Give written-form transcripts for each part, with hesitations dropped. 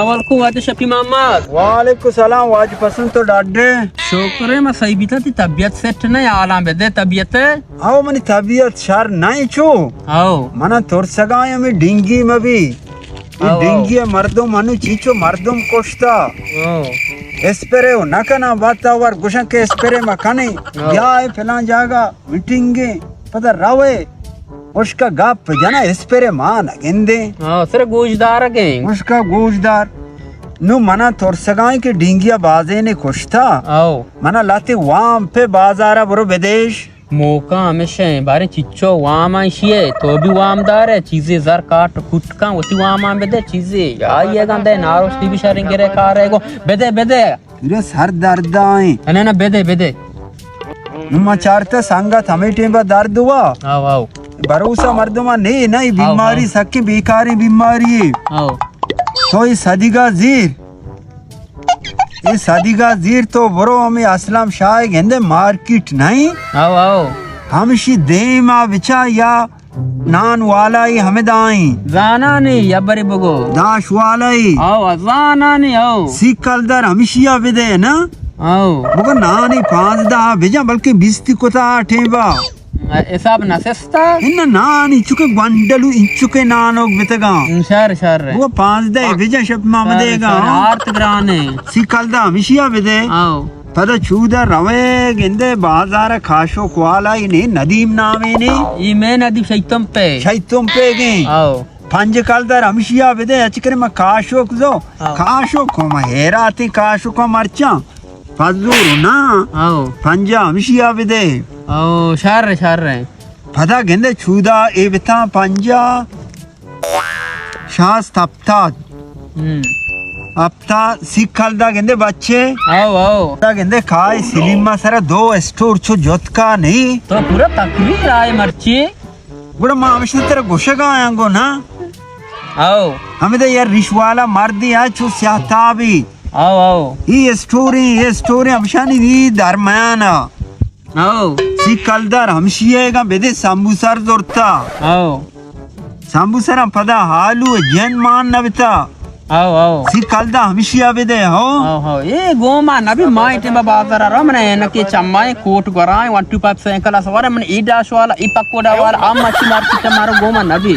वालेकुम वाज शफी मोहम्मद। वालेकुम सलाम। वाज पसंद तो डाडे शुक्र है मैं सही भी था ती तबीयत सेट नहीं आला बेदे तबीयत आओ मनी तबीयत शर नहीं छो आओ मना तोर सगाय में डिंगी में भी डिंगी मर्दम मनु चीचो मर्दम कोष्टा एस्पेरे हो नकना वातावर गुशन के एस्पेरे में कने या है फलां जागा मीटिंग पता रावे उसका गप जना एस्पेरे मान गेंदे हां सर गोशदार के उसका गोशदार नु मना तोर सगाय के डिंगिया बाजे ने खुशता आओ मना लाते वाम पे बाजारा बरो विदेश मौका हमेशा है बारे चिच्चो वाम आशिए तो भी वामदार है चीजें जर काट कुटका होती वाम आम बेदे चीजें आइए गंदे नारोस की भी शरिंगे रे खा रहे को बेदे बेदे इरे सर दर्द आए अने ना बेदे बेदे नुमा चारता संगत हमें टेबा दर्द हुआ आओ आओ भरोसा मर्दमा नहीं नहीं बीमारी सकी बेकारी बीमारी आओ तो ये सदीगा जीर तो बरो हमें असलम शाह गेंदे मार्केट नहीं आओ आओ हमशी देमा विचा या नान वाला ही हमें दाई जाना नहीं या बरी बगो दाश वाला ही आओ जाना नहीं आओ सीकल दर हमेशिया विदे ना आओ बगो नानी 5 दा भेजा बल्कि 20 कोता ठेबा हिसाब नसेस्ता इन्ना नानी चुके बंडलू इंचुके नानो बितगा शहर शहर वो 5 दे भेजा शप मामदेगा आर्त ग्राने सीकल दा हमेशिया विदे आओ पद चूदा रवे गिंदे बाजार खाशो क्वाला इने नदीम नामे ने ई मैं नदी शैतम पे गे आओ पंज कलदर हमेशिया विदे अचकरे में काशो को हेराती काशो को मरचा फजूर ना आओ पंजा हमेशिया विदे आओ शहर पदा गिंदे चूदा ए बिता पंजा शास तप्ता अपता सिखल दा गिंदे बच्चे आओ आओ दा गिंदे खाए सिलिमा सरा 2 स्टोर छो जोतका नहीं तो पूरा तकरीर आए मर्ची गुड़ा मामशे तेरा गोशगा आयांगो ना आओ हमें तो यार रिश्वाला मर्दी आ छो स्याता भी आओ आओ ये स्टोरी हमशानी दी दरम्याना आओ सिखल दर हमशिएगा बेदे संबुसर जोरता आओ संबुसर पदा हालू जन मान नबिता आओ आओ सिखल दा हमेशिया बेदे हो आओ ये गोमा नबी माइटे बाजार रमने नके चम्माय कोट गराय 125 साइकिल सवारे मन ईडाश वाला इपकोडा वाला आम मच्छी मार्केट मारो गोमा नबी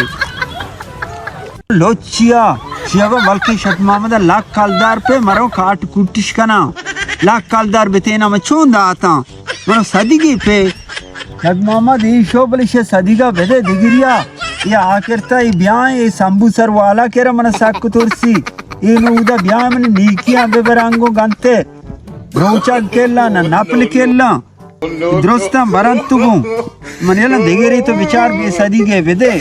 लोचिया शियागो बल्कि शट मामदा लाख कालदार पे मरो काट कुटिश कना लाख कालदार बेतेना में चोंदा आता मरो सदीगी पे शट मामद ई शोबली शे सदीगा बेदे दिगिरिया ये आखिरता ये ब्याह ये संबुसर वाला केरा मन साक तुरसी ये नूदा ब्याह मन नीकिया बेबरांगो गंते रोचा केला ना नापल केला द्रोस्ता बरंतुगो मनेला दिगिरी तो विचार बे सदीगे बेदे